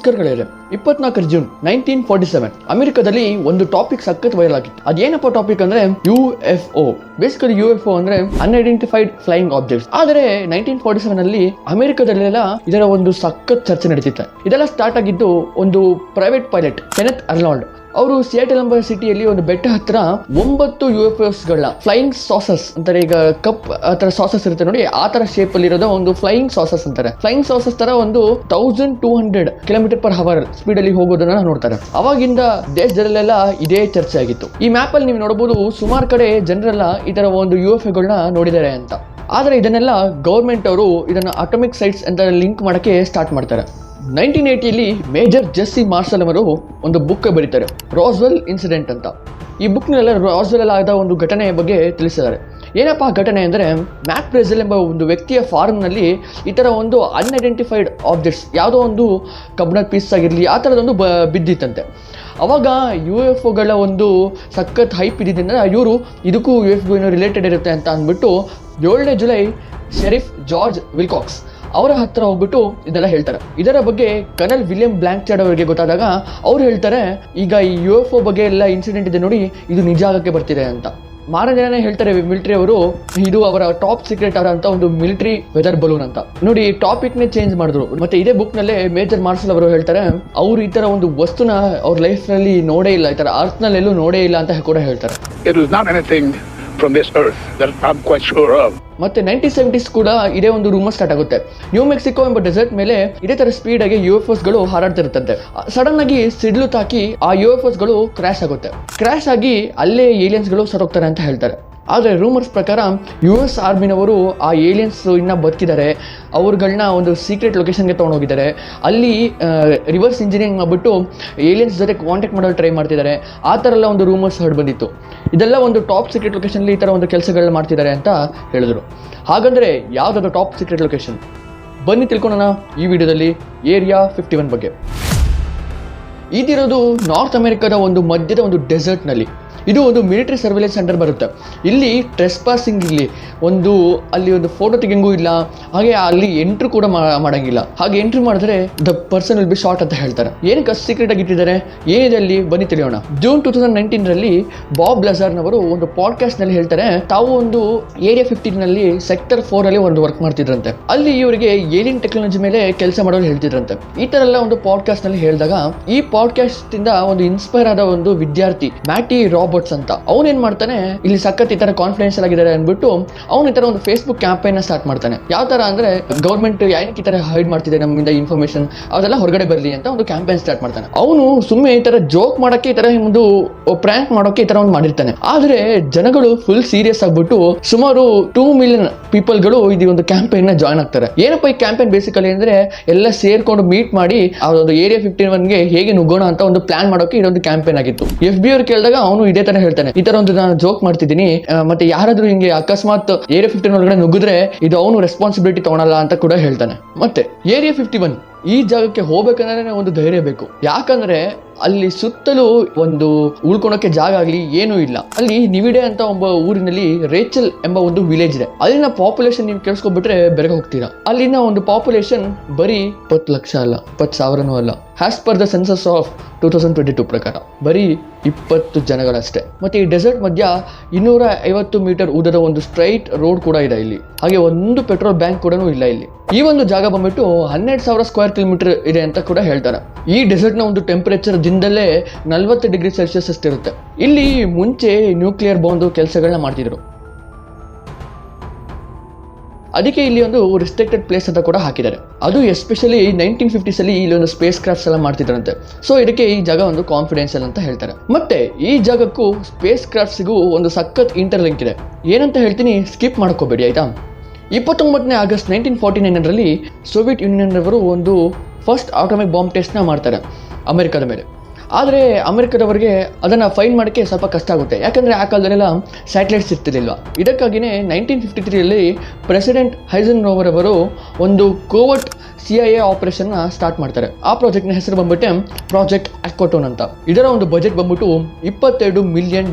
ನಮಸ್ಕಾರಗಳಿದೆ. 24 June 1947 ಅಮೆರಿಕದಲ್ಲಿ ಒಂದು topic ಸಖತ್ ವೈರಲ್ ಆಗಿತ್ತು. ಅದೇನಪ್ಪ ಟಾಪಿಕ್ ಅಂದ್ರೆ UFO. ಬೇಸಿಕಲಿ UFO ಅಂದ್ರೆ ಅನ್ಐಡೆಂಟಿಫೈಡ್ ಫ್ಲೈಯಿಂಗ್ ಆಬ್ಜೆಕ್ಟ್ಸ್. ಆದರೆ 1947 ಅಲ್ಲಿ ಅಮೆರಿಕದಲ್ಲೆಲ್ಲ ಇದರ ಒಂದು ಸಖತ್ ಚರ್ಚೆ ನಡೀತಿತ್ತು. ಇದೆಲ್ಲ ಸ್ಟಾರ್ಟ್ ಆಗಿದ್ದು ಒಂದು ಪ್ರೈವೇಟ್ ಪೈಲಟ್ ಕೆನೆತ್ ಅರ್ನಾಲ್ಡ್ ಅವರು ಸಿಯಾಟಲ್ ಎಂಬ ಸಿಟಿಯಲ್ಲಿ ಒಂದು ಬೆಟ್ಟ ಹತ್ರ 9 UFOs ಗಳನ್ನ ಫ್ಲೈಯಿಂಗ್ ಸಾಸಸ್ ಅಂತಾರೆ. ಈಗ ಕಪ್ ಆತರ ಸಾಸಸ್ ಇರುತ್ತೆ ನೋಡಿ, ಆ ತರ ಶೇಪ್ ಅಲ್ಲಿ ಇರೋದು ಒಂದು ಫ್ಲೈಯಿಂಗ್ ಸಾಸಸ್ ಅಂತಾರೆ. ಫ್ಲೈಯಿಂಗ್ ಸಾಸಸ್ ತರ ಒಂದು 1200 km/h ಸ್ಪೀಡ್ ಅಲ್ಲಿ ಹೋಗೋದನ್ನ ನೋಡ್ತಾರೆ. ಅವಾಗಿಂದ ದೇಶದಲ್ಲೆಲ್ಲ ಇದೇ ಚರ್ಚೆ ಆಗಿತ್ತು. ಈ ಮ್ಯಾಪ್ ಅಲ್ಲಿ ನೀವು ನೋಡಬಹುದು ಸುಮಾರು ಕಡೆ ಜನರೆಲ್ಲ ಈ ತರ ಒಂದು UFO ಗಳನ್ನ ನೋಡಿದ್ದಾರೆ ಅಂತ. ಆದ್ರೆ ಇದನ್ನೆಲ್ಲ ಗೌರ್ಮೆಂಟ್ ಅವರು ಇದನ್ನ ಅಟಾಮಿಕ್ ಸೈಟ್ಸ್ ಅಂತ ಲಿಂಕ್ ಮಾಡಕ್ಕೆ ಸ್ಟಾರ್ಟ್ ಮಾಡ್ತಾರೆ. 1980 ಮೇಜರ್ ಜೆಸ್ಸಿ ಮಾರ್ಷಲ್ ಅವರು ಒಂದು ಬುಕ್ ಬರೀತಾರೆ, ರಾಸ್ವೆಲ್ ಇನ್ಸಿಡೆಂಟ್ ಅಂತ. ಈ ಬುಕ್ನೆಲ್ಲ ರಾಸ್ವೆಲ್ ಆದ ಒಂದು ಘಟನೆಯ ಬಗ್ಗೆ ತಿಳಿಸಿದ್ದಾರೆ. ಏನಪ್ಪ ಘಟನೆ ಅಂದರೆ, ಮ್ಯಾಕ್ ಬ್ರೆಜೆಲ್ ಎಂಬ ಒಂದು ವ್ಯಕ್ತಿಯ ಫಾರ್ಮ್ನಲ್ಲಿ ಈ ಥರ ಒಂದು ಅನ್ಐಡೆಂಟಿಫೈಡ್ ಆಬ್ಜೆಕ್ಟ್ಸ್ ಯಾವುದೋ ಒಂದು ಕಬ್ಬಿಣದ ಪೀಸ್ ಆಗಿರಲಿ ಆ ಥರದೊಂದು ಬಿದ್ದಿತ್ತಂತೆ. ಅವಾಗ UFOಗಳ ಒಂದು ಸಖತ್ ಹೈಪ್ ಇದ್ದಿದ್ದರಿಂದ ಇವರು ಇದಕ್ಕೂ UFO ಏನೋ ರಿಲೇಟೆಡ್ ಇರುತ್ತೆ ಅಂತ ಅಂದ್ಬಿಟ್ಟು 7ನೇ ಜುಲೈ ಶೆರಿಫ್ ಜಾರ್ಜ್ ವಿಲ್ಕಾಕ್ಸ್ ಅವರ ಹತ್ರ ಹೋಗ್ಬಿಟ್ಟು ಇದೆಲ್ಲ ಹೇಳ್ತಾರೆ. ಇದರ ಬಗ್ಗೆ ಕರ್ನಲ್ ವಿಲಿಯಂ ಬ್ಲಾಂಕ್ಚರ್ಡ್ ಅವರಿಗೆ ಗೊತ್ತಾದಾಗ ಅವ್ರು ಹೇಳ್ತಾರೆ, ಈಗ ಈ UFO ಬಗ್ಗೆ ಎಲ್ಲ ಇನ್ಸಿಡೆಂಟ್ ಇದೆ ನೋಡಿ, ಇದು ನಿಜ ಆಗಕ್ಕೆ ಬರ್ತಿದೆ ಅಂತ. ಮಾರನೇ ದಿನನೇ ಹೇಳ್ತಾರೆ ಮಿಲಿಟರಿ ಅವರು, ಇದು ಅವರ ಟಾಪ್ ಸೀಕ್ರೆಟ್ ಅಂತ ಒಂದು ಮಿಲಿಟರಿ ವೆದರ್ ಬಲೂನ್ ಅಂತ. ನೋಡಿ, ಟಾಪಿಕ್ನೇ ಚೇಂಜ್ ಮಾಡಿದ್ರು. ಮತ್ತೆ ಇದೇ ಬುಕ್ ನಲ್ಲೇ ಮೇಜರ್ ಮಾರ್ಷಲ್ ಅವರು ಹೇಳ್ತಾರೆ, ಅವ್ರು ಈ ತರ ಒಂದು ವಸ್ತುನ ಅವ್ರ ಲೈಫ್ ನಲ್ಲಿ ನೋಡೇ ಇಲ್ಲ, ಈ ತರ ಅರ್ತ್ ನಲ್ಲಿ ಎಲ್ಲೂ ನೋಡೇ ಇಲ್ಲ ಅಂತ ಕೂಡ ಹೇಳ್ತಾರೆ. From this earth that I'm quite sure of. ಮತ್ತೆ 1970s ಕೂಡ ಇದೇ ಒಂದು ರೂಮರ್ ಸ್ಟಾರ್ಟ್ ಆಗುತ್ತೆ. ನ್ಯೂ ಮೆಕ್ಸಿಕೋ ಎಂಬ ಡೆಸರ್ಟ್ ಮೇಲೆ ಇದೇ ತರ ಸ್ಪೀಡ್ ಆಗಿ UFOs ಗಳು ಹಾರಾಡ್ತಿರುತ್ತಂತೆ. ಸಡನ್ ಆಗಿ ಸಿಡ್ಲು ತಾಕಿ ಆ UFOs ಗಳು ಕ್ರ್ಯಾಶ್ ಆಗುತ್ತೆ. ಕ್ರ್ಯಾಶ್ ಆಗಿ ಅಲ್ಲೇ ಏಲಿಯನ್ಸ್ ಗಳು ಸರೋಗ್ತಾರೆ ಅಂತ ಹೇಳ್ತಾರೆ. ಆದರೆ ರೂಮರ್ಸ್ ಪ್ರಕಾರ US ಆರ್ಮಿನವರು ಆ ಏಲಿಯನ್ಸ್ ಇನ್ನ ಬದುಕಿದ್ದಾರೆ, ಅವ್ರುಗಳನ್ನ ಒಂದು ಸೀಕ್ರೆಟ್ ಲೊಕೇಶನ್ಗೆ ತೊಗೊಂಡೋಗಿದ್ದಾರೆ. ಅಲ್ಲಿ ರಿವರ್ಸ್ ಇಂಜಿನಿಯರಿಂಗ್ ಮಾಡಿಬಿಟ್ಟು ಏಲಿಯನ್ಸ್ ಜೊತೆ ಕಾಂಟ್ಯಾಕ್ಟ್ ಮಾಡೋದು ಟ್ರೈ ಮಾಡ್ತಿದ್ದಾರೆ. ಆ ಥರ ಎಲ್ಲ ಒಂದು ರೂಮರ್ಸ್ ಹರಡು ಬಂದಿತ್ತು. ಇದೆಲ್ಲ ಒಂದು ಟಾಪ್ ಸೀಕ್ರೆಟ್ ಲೊಕೇಶನ್ಲಿ ಈ ಥರ ಒಂದು ಕೆಲಸಗಳನ್ನ ಮಾಡ್ತಿದ್ದಾರೆ ಅಂತ ಹೇಳಿದ್ರು. ಹಾಗಂದರೆ ಯಾವುದಾದ್ರು ಟಾಪ್ ಸೀಕ್ರೆಟ್ ಲೊಕೇಶನ್? ಬನ್ನಿ ತಿಳ್ಕೊಳ್ಳೋಣ ಈ ವಿಡಿಯೋದಲ್ಲಿ ಏರಿಯಾ 51 ಬಗ್ಗೆ. ಇದಿರೋದು ನಾರ್ತ್ ಅಮೆರಿಕದ ಒಂದು ಮಧ್ಯದ ಒಂದು ಡೆಸರ್ಟ್ನಲ್ಲಿ. ಇದು ಒಂದು ಮಿಲಿಟರಿ ಸರ್ವೆಲೆನ್ಸ್ ಸೆಂಟರ್ ಬರುತ್ತೆ. ಇಲ್ಲಿ ಟ್ರೆಸ್ ಪಾಸಿಂಗ್ ಇಲ್ಲಿ ಅಲ್ಲಿ ಒಂದು ಫೋಟೋ ತೆಗೆಯಂಗೂ ಇಲ್ಲ, ಹಾಗೆ ಅಲ್ಲಿ ಎಂಟ್ರಿ ಕೂಡ ಮಾಡಂಗಿಲ್ಲ. ಹಾಗೆ ಎಂಟ್ರಿ ಮಾಡಿದ್ರೆ the person will be short ಅಂತ ಹೇಳ್ತಾರೆ. ಏನಕ್ಕೆ ಸೀಕ್ರೆಟ್ ಆಗಿ ಇಟ್ಟಿದ್ದಾರೆ, ಏನಿದೆ ಅಲ್ಲಿ, ಬನ್ನಿ ತಿಳಿಯೋಣ. ಜೂನ್ 2019 ಬಾಬ್ ಲಜಾರ್ ನವರು ಒಂದು ಪಾಡ್ಕಾಸ್ಟ್ ನಲ್ಲಿ ಹೇಳ್ತಾರೆ, ತಾವು ಒಂದು ಏರಿಯಾ 15 ನಲ್ಲಿ ಸೆಕ್ಟರ್ 4 ಅಲ್ಲಿ ಒಂದು ವರ್ಕ್ ಮಾಡ್ತಿದ್ರಂತೆ. ಅಲ್ಲಿ ಇವರಿಗೆ ಏಲಿಯನ್ ಟೆಕ್ನಾಲಜಿ ಮೇಲೆ ಕೆಲಸ ಮಾಡೋರು ಹೇಳ್ತಿದ್ರಂತೆ. ಈ ತರ ಎಲ್ಲ ಒಂದು ಪಾಡ್ಕಾಸ್ಟ್ ನಲ್ಲಿ ಹೇಳಿದಾಗ ಈ ಪಾಡ್ಕಾಸ್ಟ್ ಇಂದ ಒಂದು ಇನ್ಸ್ಪೈರ್ ಆದ ಒಂದು ವಿದ್ಯಾರ್ಥಿ ಮ್ಯಾಟಿ ರಾಬರ್ಟ್ಸ್ ಅಂತ, ಅವನು ಏನ್ ಮಾಡ್ತಾನೆ, ಇಲ್ಲಿ ಸಖತ್ ಈ ತರ ಕಾನ್ಫಿಡೆನ್ಷಿಯಲ್ ಆಗಿದ್ದಾರೆ ಅಂದ್ಬಿಟ್ಟು ಅವನು ಈ ತರ ಒಂದು ಫೇಸ್ಬುಕ್ ಕ್ಯಾಂಪೇನ್ ಸ್ಟಾರ್ಟ್ ಮಾಡ್ತಾನೆ. ಯಾವ ತರ ಅಂದ್ರೆ, ಗೌರ್ಮೆಂಟ್ ಏನಕ್ಕೆ ಈ ತರ ಹೈಡ್ ಮಾಡ್ತಿದೆ ನಮ್ಮಿಂದ ಇನ್ಫಾರ್ಮೇಶನ್, ಅದೆಲ್ಲ ಹೊರಗಡೆ ಬರಲಿ ಅಂತ ಒಂದು ಕ್ಯಾಂಪೇನ್ ಸ್ಟಾರ್ಟ್ ಮಾಡ್ತಾನೆ. ಅವನು ಸುಮ್ಮನೆ ಈ ತರ ಜೋಕ್ ಮಾಡಕ್ಕೆ, ಈ ತರ ಒಂದು ಪ್ರ್ಯಾಂಕ್ ಮಾಡೋಕೆ ಈ ತರ ಒಂದು ಮಾಡಿರ್ತಾನೆ. ಆದ್ರೆ ಜನಗಳು ಫುಲ್ ಸೀರಿಯಸ್ ಆಗ್ಬಿಟ್ಟು ಸುಮಾರು 2 ಮಿಲಿಯನ್ ಪೀಪಲ್ಗಳು ಈ ಒಂದು ಕ್ಯಾಂಪೇನ್ ನ ಜಾಯ್ನ್ ಆಗ್ತಾರೆ. ಏನಪ್ಪ ಈ ಕ್ಯಾಂಪೇನ್ ಬೇಸಿಕಲಿ ಅಂದ್ರೆ, ಎಲ್ಲ ಸೇರ್ಕೊಂಡು ಮೀಟ್ ಮಾಡಿ ಆ ಒಂದು ಏರಿಯಾ 51ಗೆ ಹೇಗೆ ನುಗ್ಗೋಣ ಅಂತ ಒಂದು ಪ್ಲಾನ್ ಮಾಡೋಕೆ ಇದೊಂದು ಕ್ಯಾಂಪೇನ್ ಆಗಿತ್ತು. FB ಅವ್ರು ಕೇಳಿದಾಗ ಅವನು ಇದೇ ತರ ಹೇಳ್ತಾನೆ, ಈ ತರ ಒಂದು ನಾನು ಜೋಕ್ ಮಾಡ್ತಿದ್ದೀನಿ, ಮತ್ತೆ ಯಾರಾದ್ರೂ ಹಿಂಗೆ ಅಕಸ್ಮಾತ್ ಏರಿಯಾ 51 ಒಳಗಡೆ ನುಗ್ಗಿದ್ರೆ ಇದು ಅವನು ರೆಸ್ಪಾನ್ಸಿಬಿಲಿಟಿ ತಗೊಳಲ್ಲ ಅಂತ ಕೂಡ ಹೇಳ್ತಾನೆ. ಮತ್ತೆ ಏರಿಯಾ 51 ಈ ಜಾಗಕ್ಕೆ ಹೋಗ್ಬೇಕಂದ್ರೆ ಒಂದು ಧೈರ್ಯ ಬೇಕು. ಯಾಕಂದ್ರೆ ಅಲ್ಲಿ ಸುತ್ತಲೂ ಒಂದು ಉಳ್ಕೊಳಕ್ಕೆ ಜಾಗ ಆಗ್ಲಿ ಏನೂ ಇಲ್ಲ. ಅಲ್ಲಿ ನಿವಿಡೆ ಅಂತ ಒಬ್ಬ ಊರಿನಲ್ಲಿ ರೇಚಲ್ ಎಂಬ ಒಂದು ವಿಲೇಜ್ ಇದೆ. ಅಲ್ಲಿನ ಪಾಪ್ಯುಲೇಷನ್ ನೀವು ಕೇಳಿಸ್ಕೊಬಿಟ್ರೆ ಬೆರಗ ಹೋಗ್ತೀರಾ. ಅಲ್ಲಿನ ಒಂದು ಪಾಪ್ಯುಲೇಷನ್ ಬರೀ 20 ಲಕ್ಷ ಅಲ್ಲ, 20,000 ಅಲ್ಲ. As per the census of 2022 ಪ್ರಕಾರ ಬರೀ 20 ಜನಗಳಷ್ಟೇ. ಮತ್ತೆ ಈ ಡೆಸರ್ಟ್ ಮಧ್ಯ 250 ಮೀಟರ್ ಉದ್ದದ ಒಂದು ಸ್ಟ್ರೈಟ್ ರೋಡ್ ಕೂಡ ಇದೆ ಇಲ್ಲಿ. ಹಾಗೆ ಒಂದು ಪೆಟ್ರೋಲ್ ಬ್ಯಾಂಕ್ ಕೂಡ ಇಲ್ಲ ಇಲ್ಲಿ. ಈ ಒಂದು ಜಾಗ ಬಂದ್ಬಿಟ್ಟು 12,000 ಸ್ಕ್ವೇರ್ ಕಿಲೋಮೀಟರ್ ಇದೆ ಅಂತ ಕೂಡ ಹೇಳ್ತಾರೆ. ಈ ಡೆಸರ್ಟ್ ನ ಒಂದು ಟೆಂಪರೇಚರ್ ದಿನದಲ್ಲೇ 40 ಡಿಗ್ರಿ ಸೆಲ್ಸಿಯಸ್ ಅಷ್ಟಿರುತ್ತೆ. ಇಲ್ಲಿ ಮುಂಚೆ ನ್ಯೂಕ್ಲಿಯರ್ ಬಾಂಬ್ ಕೆಲಸಗಳನ್ನ ಮಾಡ್ತಿದ್ರು. ಅದಕ್ಕೆ ಇಲ್ಲಿ ಒಂದು ರಿಸ್ಟ್ರಿಕ್ಟೆಡ್ ಪ್ಲೇಸ್ ಅಂತ ಕೂಡ ಹಾಕಿದ್ದಾರೆ. ಅದು ಎಸ್ಪೆಷಲಿ 1950s ಅಲ್ಲಿ ಇಲ್ಲಿ ಒಂದು ಸ್ಪೇಸ್ ಕ್ರಾಫ್ಟ್ಸ್ ಎಲ್ಲ ಮಾಡ್ತಿದ್ರಂತೆ. ಸೊ ಇದಕ್ಕೆ ಈ ಜಾಗ ಒಂದು ಕಾನ್ಫಿಡೆನ್ಷಿಯಲ್ ಅಂತ ಹೇಳ್ತಾರೆ. ಮತ್ತೆ ಈ ಜಾಗಕ್ಕೂ ಸ್ಪೇಸ್ ಕ್ರಾಫ್ಟ್ಸ್ಗೂ ಒಂದು ಸಖತ್ ಇಂಟರ್ಲಿಂಕ್ ಇದೆ. ಏನಂತ ಹೇಳ್ತೀನಿ, ಸ್ಕಿಪ್ ಮಾಡ್ಕೋಬೇಡಿ ಆಯ್ತಾ. 29 ಆಗಸ್ಟ್ 1949 ಸೋವಿಯತ್ ಯೂನಿಯನ್ ಅವರು ಒಂದು ಫಸ್ಟ್ ಆಟೋಮಿಕ್ ಬಾಂಬ್ ಟೆಸ್ಟ್ನ ಮಾಡ್ತಾರೆ ಅಮೆರಿಕದ ಮೇಲೆ. ಆದರೆ ಅಮೆರಿಕದವರಿಗೆ ಅದನ್ನು ಫೈಂಡ್ ಮಾಡೋಕ್ಕೆ ಸ್ವಲ್ಪ ಕಷ್ಟ ಆಗುತ್ತೆ. ಯಾಕಂದರೆ ಆ ಕಾಲದಲ್ಲೆಲ್ಲ ಸ್ಯಾಟಲೈಟ್ಸ್ ಇರ್ತಿರ್ಲಿಲ್ವ. ಇದಕ್ಕಾಗಿಯೇ 1953 ಪ್ರೆಸಿಡೆಂಟ್ ಹೈಸನ್ಹೋವರ್ ಅವರು ಒಂದು ಕೋವರ್ಟ್ CIA ಆಪರೇಷನ್ ಸ್ಟಾರ್ಟ್ ಮಾಡ್ತಾರೆ. ಆ ಪ್ರಾಜೆಕ್ಟ್ ನ ಹೆಸರು ಬಂದ್ಬಿಟ್ಟೆ ಪ್ರಾಜೆಕ್ಟ್ ಅಕ್ವಾಟೋನ್ ಅಂತ. ಇದರ ಒಂದು ಬಜೆಟ್ ಬಂದ್ಬಿಟ್ಟು $22 ಮಿಲಿಯನ್.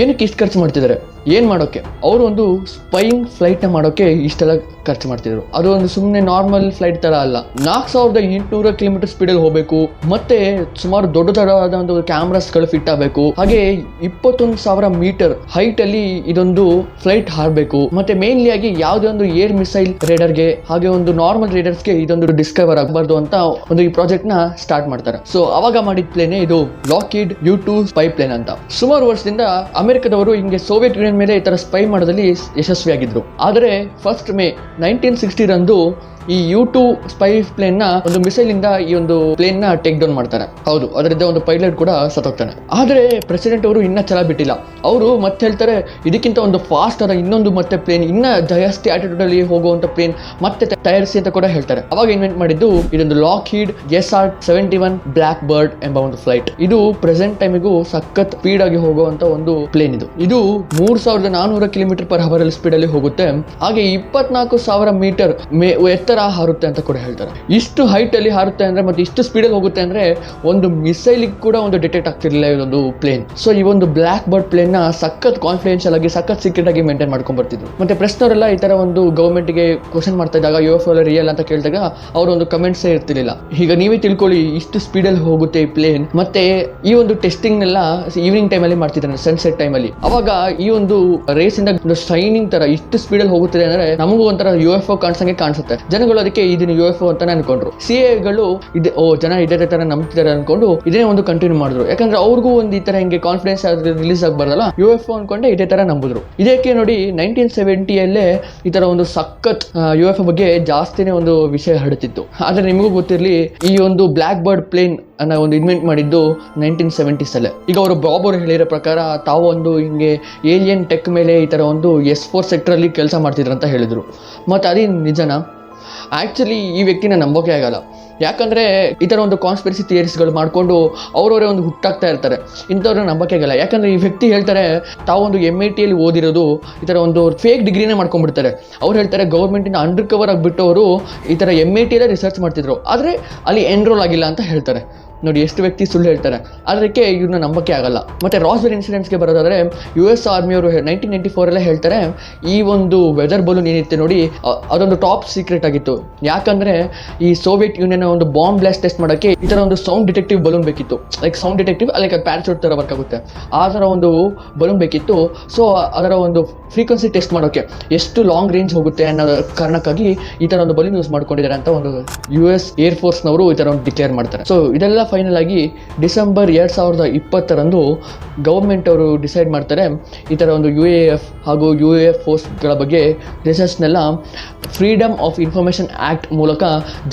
ಏನಕ್ಕೆ ಇಷ್ಟು ಖರ್ಚು ಮಾಡ್ತಿದ್ದಾರೆ? ಏನ್ ಮಾಡೋಕೆ? ಅವರು ಒಂದು ಸ್ಪೈಯಿಂಗ್ ಫ್ಲೈಟ್ ನ ಮಾಡೋಕೆ ಇಷ್ಟೆಲ್ಲ ಖರ್ಚು ಮಾಡ್ತಿದ್ರು. ಅದು ಒಂದು ಸುಮ್ಮನೆ ನಾರ್ಮಲ್ ಫ್ಲೈಟ್ ತರ ಅಲ್ಲ. 4800 ಕಿಲೋಮೀಟರ್ ಸ್ಪೀಡ್ ಅಲ್ಲಿ ಹೋಗಬೇಕು, ಮತ್ತೆ ಸುಮಾರು ದೊಡ್ಡದಾದ ಒಂದು ಕ್ಯಾಮ್ರಾಸ್ ಗಳು ಫಿಟ್ ಆಗಬೇಕು, ಹಾಗೆ 21,000 ಮೀಟರ್ ಹೈಟ್ ಅಲ್ಲಿ ಇದೊಂದು ಫ್ಲೈಟ್ ಹಾರಬೇಕು, ಮತ್ತೆ ಮೇನ್ಲಿ ಆಗಿ ಯಾವುದೇ ಒಂದು ಏರ್ ಮಿಸೈಲ್ ರೇಡರ್ಗೆ ಹಾಗೆ ಒಂದು ನಾರ್ಮಲ್ ರೇಡರ್ಸ್ಗೆ ಇದೊಂದು ಡಿಸ್ಕವರ್ ಆಗಬಾರ್ದು ಅಂತ ಒಂದು ಈ ಪ್ರಾಜೆಕ್ಟ್ ನ ಸ್ಟಾರ್ಟ್ ಮಾಡ್ತಾರೆ. ಸೊ ಅವಾಗ ಮಾಡಿದ ಪ್ಲೇನ್ ಇದು ಲಾಕ್ಹೀಡ್ U2 ಸ್ಪೈ ಪ್ಲೇನ್ ಅಂತ. ಸುಮಾರು ವರ್ಷದಿಂದ ಅಮೆರಿಕದವರು ಹಿಂಗೆ ಸೋವಿಯತ್ ಯೂನಿಯನ್ ಮೇಲೆ ಈ ತರ ಸ್ಪೈ ಮಾಡೋದಲ್ಲಿ ಯಶಸ್ವಿಯಾಗಿದ್ರು. ಆದರೆ 1 ಮೇ 1960 ರಂದು ಈ U2 ಸ್ಪೈ ಪ್ಲೇನ್ ನ ಒಂದು ಮಿಸೈಲ್ ಇಂದ ಈ ಒಂದು ಪ್ಲೇನ್ ನ ಟೇಕ್ ಡೌನ್ ಮಾಡ್ತಾರೆ. ಹೌದು, ಅದರಿಂದ ಒಂದು ಪೈಲಟ್ ಕೂಡ ಸತ್ತೋಗ್ತಾನೆ. ಆದ್ರೆ ಪ್ರೆಸಿಡೆಂಟ್ ಅವರು ಇನ್ನ ಛಲ ಬಿಟ್ಟಿಲ್ಲ. ಅವರು ಮತ್ತೆ ಹೇಳ್ತಾರೆ ಇದಕ್ಕಿಂತ ಒಂದು ಫಾಸ್ಟ್ ಆದ ಇನ್ನೊಂದು ಮತ್ತೆ ಪ್ಲೇನ್, ಇನ್ನ ಜಾಸ್ತಿ ಆಟಿಟ್ಯೂಡ್ ಅಲ್ಲಿ ಹೋಗುವಂತ ಪ್ಲೇನ್ ಮತ್ತೆ ತಯಾರಿಸಿ ಅಂತ ಕೂಡ ಹೇಳ್ತಾರೆ. ಅವಾಗ ಇನ್ವೆಂಟ್ ಮಾಡಿದ್ದು ಇದೊಂದು ಲಾಕ್ಹೀಡ್ SR-71 ಬ್ಲ್ಯಾಕ್ ಬರ್ಡ್ ಎಂಬ ಒಂದು ಫ್ಲೈಟ್. ಇದು ಪ್ರೆಸೆಂಟ್ ಟೈಮಿಗೂ ಸಖತ್ ಸ್ಪೀಡ್ ಆಗಿ ಹೋಗುವಂತ ಒಂದು ಪ್ಲೇನ್. ಇದು 3400 ಕಿಲೋಮೀಟರ್ ಪರ್ ಅವರ್ ಅಲ್ಲಿ ಸ್ಪೀಡ್ ಅಲ್ಲಿ ಹೋಗುತ್ತೆ. ಹಾಗೆ 24,000 ಮೀಟರ್ ಎತ್ತರ ಹಾರುತ್ತೆ ಅಂತ ಕೂಡ ಹೇಳ್ತಾರೆ. ಇಷ್ಟು ಹೈಟ್ ಅಲ್ಲಿ ಹಾರುತ್ತೆ ಅಂದ್ರೆ ಮತ್ತೆ ಇಷ್ಟು ಸ್ಪೀಡ್ ಅಲ್ಲಿ ಹೋಗುತ್ತೆ ಅಂದ್ರೆ ಒಂದು ಮಿಸೈಲ್ ಕೂಡ ಒಂದು ಡಿಟೆಕ್ಟ್ ಆಗ್ತಿರ್ಲಿಲ್ಲ ಇದೊಂದು ಪ್ಲೇನ್. ಸೊ ಈ ಒಂದು ಬ್ಲ್ಯಾಕ್ ಬರ್ಡ್ ಪ್ಲೇನ್ ನ ಸಖತ್ ಕಾನ್ಫಿಡೆನ್ಷಿಯಲ್ ಆಗಿ ಸಖತ್ ಸೀಕ್ರೆಟ್ ಆಗಿ ಮೇಂಟೈನ್ ಮಾಡ್ಕೊಂಡ್ ಬರ್ತಿದ್ರು. ಮತ್ತೆ ಪ್ರೆಸ್ನವರೆಲ್ಲ ಈ ತರ ಒಂದು ಗವರ್ಮೆಂಟ್ ಗೆ ಕ್ವಶನ್ ಮಾಡ್ತಾ ಇದ್ದಾಗ UFO ರಿಯಲ್ ಅಂತ ಕೇಳಿದಾಗ ಅವ್ರ ಒಂದು ಕಮೆಂಟ್ಸ್ ಇರ್ತಿರ್ಲಿಲ್ಲ. ಈಗ ನೀವೇ ತಿಳ್ಕೊಳ್ಳಿ, ಇಷ್ಟು ಸ್ಪೀಡ್ ಅಲ್ಲಿ ಹೋಗುತ್ತೆ ಈ ಪ್ಲೇನ್. ಮತ್ತೆ ಈ ಒಂದು ಟೆಸ್ಟಿಂಗ್ ನೆಲ್ಲ ಈವ್ನಿಂಗ್ ಟೈಮ್ ಅಲ್ಲಿ ಮಾಡ್ತಿದ್ದಾರೆ, ಸನ್ಸೆಟ್ ಟೈಮ್ ಅಲ್ಲಿ. ಅವಾಗ ಈ ಒಂದು ರೇಸ್ ಇಂದ ಒಂದು ಶೈನಿಂಗ್ ತರ ಇಷ್ಟು ಸ್ಪೀಡ್ ಅಲ್ಲಿ ಹೋಗುತ್ತದೆ ಅಂದ್ರೆ ನಮಗೂ ಒಂಥರ UFO ಕಾಣಿಸಂಗೆ ಕಾಣಿಸುತ್ತೆ. ಜನಗಳು ಅದಕ್ಕೆ ಇದನ್ನ UFO ಅಂತ ಅನ್ಕೊಂಡ್ರು. CIAಗಳು ಜನ ಇದೇ ತರ ನಂಬ್ತಿದ್ದಾರೆ ಅನ್ಕೊಂಡು ಇದನ್ನೇ ಒಂದು ಕಂಟಿನ್ಯೂ ಮಾಡಿದ್ರು. ಯಾಕಂದ್ರೆ ಅವ್ರಿಗೂ ಒಂದು ಈ ತರ ಹಿಂಗೆ ಕಾನ್ಫಿಡೆನ್ಸ್ ರಿಲೀಸ್ ಆಗಬಾರ್ದಲ್ಲ, UFO ಅನ್ಕೊಂಡೆ ಇದೇ ತರ ನಂಬಿದ್ರು. ಇದಕ್ಕೆ ನೋಡಿ 1970 ಈ ತರ ಒಂದು ಸಖತ್ UFO ಬಗ್ಗೆ ಜಾಸ್ತಿನೇ ಒಂದು ವಿಷಯ ಹರಡುತ್ತಿತ್ತು. ಆದ್ರೆ ನಿಮಗೂ ಗೊತ್ತಿರಲಿ, ಈ ಒಂದು ಬ್ಲ್ಯಾಕ್ ಬರ್ಡ್ ಪ್ಲೇನ್ ಅನ್ನ ಒಂದು ಇನ್ವೆಂಟ್ ಮಾಡಿದ್ದು 1970s ಅಲ್ಲೇ. ಈಗ ಅವರು ಬಾಬ್ ಅವರು ಹೇಳಿರೋ ಪ್ರಕಾರ ತಾವು ಒಂದು ಹಿಂಗೆ ಏಲಿಯನ್ ಟೆಕ್ ಮೇಲೆ ಈ ತರ ಒಂದು S4 ಸೆಕ್ಟರ್ ಅಲ್ಲಿ ಕೆಲಸ ಮಾಡ್ತಿದ್ರು ಅಂತ ಹೇಳಿದ್ರು. ಮತ್ತೆ ಅದೇ ನಿಜನಾ? ಆಕ್ಚುಲಿ ಈ ವ್ಯಕ್ತಿನ ನಂಬೋಕೆ ಆಗಲ್ಲ. ಯಾಕಂದ್ರೆ ಈ ತರ ಒಂದು ಕಾನ್ಸ್ಪಿರಸಿ ಥಿಯರೀಸ್ಗಳು ಮಾಡ್ಕೊಂಡು ಅವರವರೇ ಒಂದು ಹುಟ್ಟಾಗ್ತಾ ಇರ್ತಾರೆ. ಇಂಥವ್ರನ್ನ ನಂಬಕ್ಕೆ ಆಗಲ್ಲ. ಯಾಕಂದ್ರೆ ಈ ವ್ಯಕ್ತಿ ಹೇಳ್ತಾರೆ ತಾವು ಒಂದು MIT ಅಲ್ಲಿ ಓದಿರೋದು ಈ ತರ ಒಂದು ಫೇಕ್ ಡಿಗ್ರಿನೇ ಮಾಡ್ಕೊಂಡ್ಬಿಡ್ತಾರೆ. ಅವ್ರು ಹೇಳ್ತಾರೆ ಗೌರ್ಮೆಂಟ್ ಇಂದ ಅಂಡರ್ ಕವರ್ ಆಗಿಬಿಟ್ಟು ಅವರು ಈ ತರ MIT ಅಲ್ಲೇ ರಿಸರ್ಚ್ ಮಾಡ್ತಿದ್ರು, ಆದ್ರೆ ಅಲ್ಲಿ ಎನ್ರೋಲ್ ಆಗಿಲ್ಲ ಅಂತ ಹೇಳ್ತಾರೆ. ನೋಡಿ ಎಷ್ಟು ವ್ಯಕ್ತಿ ಸುಳ್ಳು ಹೇಳ್ತಾರೆ. ಅದಕ್ಕೆ ಇವ್ರನ್ನ ನಂಬಕ್ಕೆ ಆಗಲ್ಲ. ಮತ್ತೆ ರಾಸ್ವೆಲ್ ಇನ್ಸಿಡೆಂಟ್ಸ್ಗೆ ಬರೋದಾದ್ರೆ US ಆರ್ಮಿ ಅವರು 1994 ಹೇಳ್ತಾರೆ ಈ ಒಂದು ವೆದರ್ ಬಲೂನ್ ಏನಿತ್ತು ನೋಡಿ ಅದೊಂದು ಟಾಪ್ ಸೀಕ್ರೆಟ್ ಆಗಿತ್ತು. ಯಾಕಂದ್ರೆ ಈ ಸೋವಿಯತ್ ಯೂನಿಯನ್ ಒಂದು ಬಾಂಬ್ ಬ್ಲಾಸ್ಟ್ ಟೆಸ್ಟ್ ಮಾಡೋಕ್ಕೆ ಈ ತರ ಒಂದು ಸೌಂಡ್ ಡಿಟೆಕ್ಟಿವ್ ಬಲೂನ್ ಬೇಕಿತ್ತು. Like sound detective like parachute ತರ ವರ್ಕ್ ಆಗುತ್ತೆ, ಆ ತರ ಒಂದು ಬಲೂನ್ ಬೇಕಿತ್ತು. ಸೊ ಅದರ ಒಂದು ಫ್ರೀಕ್ವೆನ್ಸಿ ಟೆಸ್ಟ್ ಮಾಡೋಕೆ ಎಷ್ಟು ಲಾಂಗ್ ರೇಂಜ್ ಹೋಗುತ್ತೆ ಅನ್ನೋ ಕಾರಣಕ್ಕಾಗಿ ಈ ತರ ಒಂದು ಬಲೂನ್ ಯೂಸ್ ಮಾಡ್ಕೊಂಡಿದ್ದಾರೆ ಅಂತ ಒಂದು US ಏರ್ ಫೋರ್ಸ್ ನವರು ಈ ತರ ಒಂದು ಡಿಕ್ಲೇರ್ ಮಾಡ್ತಾರೆ. ಸೊ ಇದೆಲ್ಲ ಫೈನಲ್ ಆಗಿ ಡಿಸೆಂಬರ್ 2020 ಗವರ್ಮೆಂಟ್ ಅವರು ಡಿಸೈಡ್ ಮಾಡ್ತಾರೆ ಈ ತರ ಒಂದು UAF ಹಾಗೂ UFOಸ್ಗಳ ಬಗ್ಗೆ ರಿಸರ್ಚ್ನೆಲ್ಲ ಫ್ರೀಡಮ್ ಆಫ್ ಇನ್ಫಾರ್ಮೇಷನ್ ಆಕ್ಟ್ ಮೂಲಕ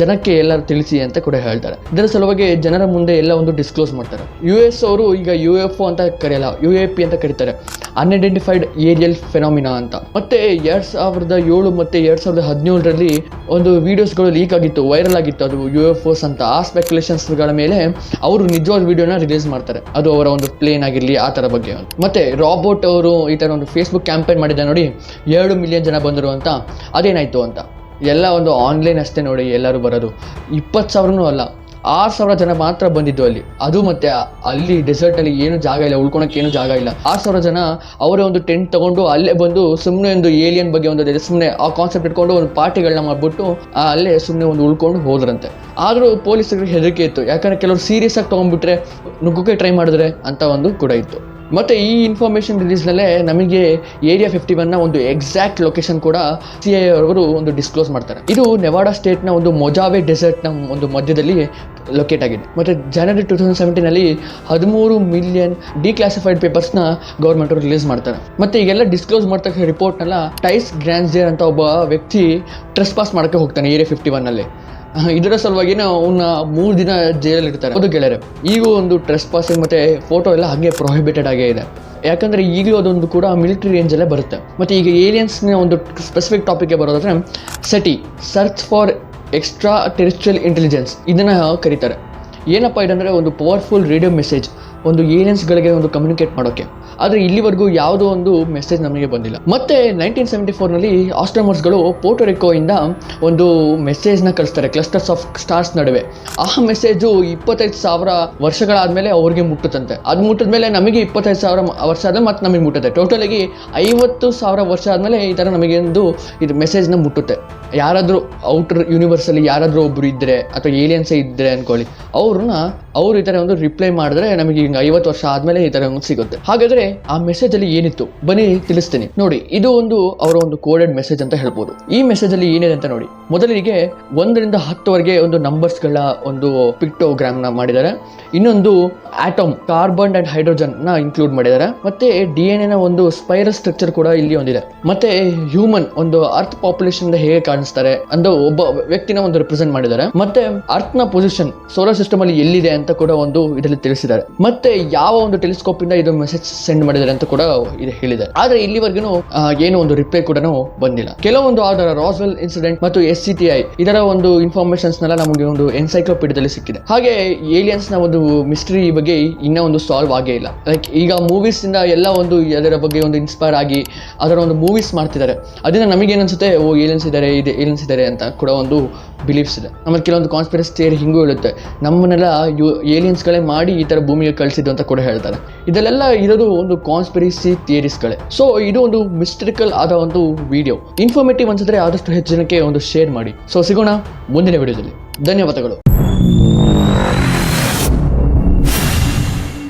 ಜನಕ್ಕೆ ಎಲ್ಲರೂ ತಿಳಿಸಿ ಅಂತ ಕೂಡ ಹೇಳ್ತಾರೆ. ಇದರ ಸಲುವಾಗಿ ಜನರ ಮುಂದೆ ಎಲ್ಲ ಒಂದು ಡಿಸ್ಕ್ಲೋಸ್ ಮಾಡ್ತಾರೆ. US ಅವರು ಈಗ UFO ಅಂತ ಕರೆಯಲ್ಲ, UAP ಅಂತ ಕರೀತಾರೆ, ಅನ್ಐಡೆಂಟಿಫೈಡ್ ಏರಿಯಲ್ ಫೆನಾಮಿನಾ ಅಂತ. ಮತ್ತೆ 2007 ಮತ್ತೆ 2017 ಒಂದು ವಿಡಿಯೋಸ್ಗಳು ಲೀಕ್ ಆಗಿತ್ತು, ವೈರಲ್ ಆಗಿತ್ತು, ಅದು UFOಸ್ ಅಂತ. ಆ ಸ್ಪೆಕ್ಯುಲೇಷನ್ಸ್ಗಳ ಮೇಲೆ ಅವರು ನಿಜವಾದ ವಿಡಿಯೋನ ರಿಲೀಸ್ ಮಾಡ್ತಾರೆ, ಅದು ಅವರ ಒಂದು ಪ್ಲೇನ್ ಆಗಿರಲಿ ಆ ಥರ ಬಗ್ಗೆ. ಮತ್ತೆ ರಾಬೋಟ್ ಅವರು ಈ ಥರ ಒಂದು ಫೇಸ್ಬುಕ್ ಕ್ಯಾಂಪೇನ್ ಮಾಡಿದ ನೋಡಿ 2 ಮಿಲಿಯನ್ ಜನ ಬಂದರು ಅಂತ. ಅದೇನಾಯ್ತು ಅಂತ ಎಲ್ಲ ಒಂದು ಆನ್ಲೈನ್ ಅಷ್ಟೇ ನೋಡಿ ಎಲ್ಲರೂ ಬರೋದು. 20,000 ಅಲ್ಲ, 6,000 ಜನ ಮಾತ್ರ ಬಂದಿದ್ದು ಅಲ್ಲಿ. ಅದು ಮತ್ತೆ ಅಲ್ಲಿ ಡೆಸರ್ಟ್ ಅಲ್ಲಿ ಏನು ಜಾಗ ಇಲ್ಲ, ಉಳ್ಕೊಳಕ್ಕೆ ಏನು ಜಾಗ ಇಲ್ಲ. 6,000 ಜನ ಅವರೇ ಒಂದು ಟೆಂಟ್ ತಗೊಂಡು ಅಲ್ಲೇ ಬಂದು ಸುಮ್ಮನೆ ಒಂದು ಏಲಿಯನ್ ಬಗ್ಗೆ ಒಂದು ಸುಮ್ಮನೆ ಆ ಕಾನ್ಸೆಪ್ಟ್ ಇಟ್ಕೊಂಡು ಒಂದು ಪಾರ್ಟಿಗಳನ್ನ ಮಾಡ್ಬಿಟ್ಟು ಅಲ್ಲೇ ಸುಮ್ಮನೆ ಒಂದು ಉಳ್ಕೊಂಡು ಹೋದ್ರಂತೆ. ಆದರೂ ಪೊಲೀಸರಿಗೆ ಹೆದರಿಕೆ ಇತ್ತು, ಯಾಕಂದ್ರೆ ಕೆಲವರು ಸೀರಿಯಸ್ ಆಗಿ ತೊಗೊಂಡ್ಬಿಟ್ರೆ ನುಗ್ಗೋಕೆ ಟ್ರೈ ಮಾಡಿದ್ರೆ ಅಂತ ಒಂದು ಕೂಡ ಇತ್ತು. ಮತ್ತು ಈ ಇನ್ಫಾರ್ಮೇಷನ್ ರಿಲೀಸ್ನಲ್ಲೇ ನಮಗೆ ಏರಿಯಾ 51ನ ಒಂದು ಎಕ್ಸಾಕ್ಟ್ ಲೊಕೇಶನ್ ಕೂಡ CIA ಅವರು ಒಂದು ಡಿಸ್ಕ್ಲೋಸ್ ಮಾಡ್ತಾರೆ. ಇದು ನೆವಾಡಾ ಸ್ಟೇಟ್ನ ಒಂದು ಮೊಜಾವೆ ಡೆಸರ್ಟ್ನ ಒಂದು ಮಧ್ಯದಲ್ಲಿ ಲೊಕೇಟ್ ಆಗಿದೆ. ಮತ್ತು ಜನವರಿ 2017 13 ಮಿಲಿಯನ್ ಡಿಕ್ಲಾಸಿಫೈಡ್ ಪೇಪರ್ಸ್ನ ಗೌರ್ಮೆಂಟ್ ಅವರು ರಿಲೀಸ್ ಮಾಡ್ತಾರೆ. ಮತ್ತು ಈಗೆಲ್ಲ ಡಿಸ್ಕ್ಲೋಸ್ ಮಾಡ್ತಕ್ಕ ರಿಪೋರ್ಟ್ನೆಲ್ಲ ಟೈಸ್ ಗ್ರಾನ್ಸ್ಜೇರ್ ಅಂತ ಒಬ್ಬ ವ್ಯಕ್ತಿ ಟ್ರೆಸ್ ಪಾಸ್ ಮಾಡೋಕ್ಕೆ ಹೋಗ್ತಾನೆ ಏರಿಯಾ 51ನಲ್ಲಿ. ಇದರ ಸಲುವಾಗಿನ ಅವನ್ನ 3 ದಿನ ಜೈಲಲ್ಲಿ ಇರ್ತಾರೆ. ಅದು ಗೆಳೆಯರೆ, ಈಗ ಒಂದು ಟ್ರೆಸ್ ಪಾಸಿಂಗ್ ಮತ್ತು ಫೋಟೋ ಎಲ್ಲ ಹಾಗೆ ಪ್ರೊಹಿಬಿಟೆಡ್ ಆಗೇ ಇದೆ. ಯಾಕಂದರೆ ಈಗಲೂ ಅದೊಂದು ಕೂಡ ಮಿಲಿಟರಿ ರೇಂಜಲ್ಲೇ ಬರುತ್ತೆ. ಮತ್ತು ಈಗ ಏಲಿಯನ್ಸ್ನ ಒಂದು ಸ್ಪೆಸಿಫಿಕ್ ಟಾಪಿಕ್ಗೆ ಬರೋದಾದ್ರೆ SETI, search for extraterrestrial intelligence, ಇದನ್ನು ಕರೀತಾರೆ. ಏನಪ್ಪ ಇದಂದರೆ ಒಂದು ಪವರ್ಫುಲ್ ರೇಡಿಯೋ ಮೆಸೇಜ್, ಒಂದು ಏಲಿಯನ್ಸ್ಗಳಿಗೆ ಒಂದು ಕಮ್ಯುನಿಕೇಟ್ ಮಾಡೋಕ್ಕೆ. ಆದರೆ ಇಲ್ಲಿವರೆಗೂ ಯಾವುದೋ ಒಂದು ಮೆಸೇಜ್ ನಮಗೆ ಬಂದಿಲ್ಲ. ಮತ್ತೆ 1974ನಲ್ಲಿ ಆಸ್ಟ್ರೋನಮರ್ಸ್ಗಳು ಪೋರ್ಟೊರಿಕೋಯಿಂದ ಒಂದು ಮೆಸೇಜ್ನ ಕಳಿಸ್ತಾರೆ ಕ್ಲಸ್ಟರ್ಸ್ ಆಫ್ ಸ್ಟಾರ್ಸ್ ನಡುವೆ. ಆ ಮೆಸೇಜು 25,000 ವರ್ಷಗಳಾದಮೇಲೆ ಅವ್ರಿಗೆ ಮುಟ್ಟುತ್ತಂತೆ. ಅದು ಮುಟ್ಟಿದ ಮೇಲೆ ನಮಗೆ 25,000 ವರ್ಷ ಆದಮೇಲೆ ಮತ್ತೆ ನಮಗೆ ಮುಟ್ಟುತ್ತೆ. ಟೋಟಲಾಗಿ 50,000 ವರ್ಷ ಆದಮೇಲೆ ಈ ಥರ ನಮಗೆ ಒಂದು ಇದು ಮೆಸೇಜ್ನ ಮುಟ್ಟುತ್ತೆ. ಯಾರಾದರೂ ಔಟರ್ ಯೂನಿವರ್ಸಲ್ಲಿ ಯಾರಾದರೂ ಒಬ್ಬರು ಇದ್ದರೆ ಅಥವಾ ಏಲಿಯನ್ಸೇ ಇದ್ದರೆ ಅಂದ್ಕೊಳ್ಳಿ, ಅವರು ಈ ಥರ ಒಂದು ರಿಪ್ಲೈ ಮಾಡಿದ್ರೆ ನಮಗೆ ಹಿಂಗೆ 50 ವರ್ಷ ಆದಮೇಲೆ ಈ ಥರ ಒಂದು ಸಿಗುತ್ತೆ. ಹಾಗಾದರೆ ಆ ಮೆಸೇಜಲ್ಲಿ ಏನಿತ್ತು ಬನ್ನಿ ತಿಳಿಸ್ತೀನಿ ನೋಡಿ. ಇದು ಒಂದು ಅವರ ಒಂದು ಕೋಡೆಡ್ ಮೆಸೇಜ್ ಅಂತ ಹೇಳ್ಬೋದು. ಈ ಮೆಸೇಜಲ್ಲಿ ಏನಿದೆ ಅಂತ ನೋಡಿ. ಮೊದಲಿಗೆ 1 ರಿಂದ 10ವರೆಗೆ ಒಂದು ನಂಬರ್ಸ್ಗಳ ಒಂದು ಪಿಕ್ಟೋಗ್ರಾಮ್ನ ಮಾಡಿದ್ದಾರೆ. ಇನ್ನೊಂದು ಆಟಮ್ ಕಾರ್ಬನ್ ಅಂಡ್ ಹೈಡ್ರೋಜನ್ನ ಇನ್ಕ್ಲೂಡ್ ಮಾಡಿದ್ದಾರೆ. ಮತ್ತೆ DNA ನ ಒಂದು ಸ್ಪೈರಲ್ ಸ್ಟ್ರಕ್ಚರ್ ಕೂಡ ಇಲ್ಲಿ ಒಂದಿದೆ. ಮತ್ತೆ ಹ್ಯೂಮನ್ ಒಂದು ಅರ್ತ್ ಪಾಪ್ಯುಲೇಷನ್ ಹೇಗೆ ಕಾಣಿಸ್ತಾರೆ ಅಂತ ಒಬ್ಬ ವ್ಯಕ್ತಿನ ಒಂದು ರಿಪ್ರೆಸೆಂಟ್ ಮಾಡಿದ್ದಾರೆ. ಮತ್ತೆ ಅರ್ತ್ ನ ಪೊಸಿಷನ್ ಸೋಲಾರ್ ಸಿಸ್ಟಮ್ ಅಲ್ಲಿ ಎಲ್ಲಿದೆ ಅಂತ ಕೂಡ ಒಂದು ಇದರಲ್ಲಿ ತಿಳಿಸಿದ್ದಾರೆ. ಮತ್ತೆ ಯಾವ ಒಂದು ಟೆಲಿಸ್ಕೋಪ್ ಇಂದ ಇದು ಮೆಸೇಜ್ ಸೆಂಡ್ ಮಾಡಿದ್ದಾರೆ ಅಂತ ಕೂಡ ಇದು ಹೇಳಿದ್ದಾರೆ. ಆದ್ರೆ ಇಲ್ಲಿವರೆಗೂ ಏನು ಒಂದು ರಿಪ್ಲೈ ಕೂಡ ಬಂದಿಲ್ಲ. ಕೆಲವೊಂದು ಆಧಾರ ರಾಸ್ವೆಲ್ ಇನ್ಸಿಡೆಂಟ್ ಮತ್ತು SCTI ಇದರ ಒಂದು ಇನ್ಫಾರ್ಮೇಶನ್ಸ್ ನೆಲ್ಲ ನಮಗೆ ಒಂದು ಎನ್ಸೈಕ್ಲೋಪೀಡಿಯಾದಲ್ಲಿ ಸಿಕ್ಕಿದೆ. ಹಾಗೆ ಏಲಿಯನ್ಸ್ ನ ಒಂದು ಮಿಸ್ಟ್ರಿ ಬಗ್ಗೆ ಇನ್ನೂ ಒಂದು ಸಾಲ್ವ್ ಆಗೇ ಇಲ್ಲ. ಲೈಕ್ ಈಗ ಮೂವೀಸ್ ಇಂದ ಎಲ್ಲ ಒಂದು ಅದರ ಬಗ್ಗೆ ಒಂದು ಇನ್ಸ್ಪೈರ್ ಆಗಿ ಅದರ ಒಂದು ಮೂವೀಸ್ ಮಾಡ್ತಿದ್ದಾರೆ. ಅದರಿಂದ ನಮಗೇನು ಅನ್ಸುತ್ತೆ, ಓ ಏಲಿಯನ್ಸ್ ಇದ್ದಾರೆ ಅಂತ ಕೂಡ ಒಂದು ಬಿಲೀಫ್ಸ್ ಇದೆ. ಆಮೇಲೆ ಕೆಲವೊಂದು ಕಾನ್ಸ್ಪಿರಸಿ ಥಿಯರಿ ಹಿಂಗೂ ಇರುತ್ತೆ, ನಮ್ಮನ್ನೆಲ್ಲ ಏಲಿಯನ್ಸ್ಗಳೇ ಮಾಡಿ ಈ ಥರ ಭೂಮಿಗೆ ಕಳಿಸಿದ್ದು ಅಂತ ಕೂಡ ಹೇಳ್ತಾರೆ. ಇದೆಲ್ಲ ಇರೋದು ಒಂದು ಕಾನ್ಸ್ಪಿರಸಿ ಥಿಯರೀಸ್ಗಳೇ. ಸೊ ಇದು ಒಂದು ಮಿಸ್ಟರಿಕಲ್ ಆದ ಒಂದು ವಿಡಿಯೋ. ಇನ್ಫಾರ್ಮೇಟಿವ್ ಅನ್ಸಿದ್ರೆ ಆದಷ್ಟು ಹೆಚ್ಚು ಜನಕ್ಕೆ ಒಂದು ಶೇರ್ ಮಾಡಿ. ಸೊ ಸಿಗೋಣ ಮುಂದಿನ ವಿಡಿಯೋದಲ್ಲಿ. ಧನ್ಯವಾದಗಳು.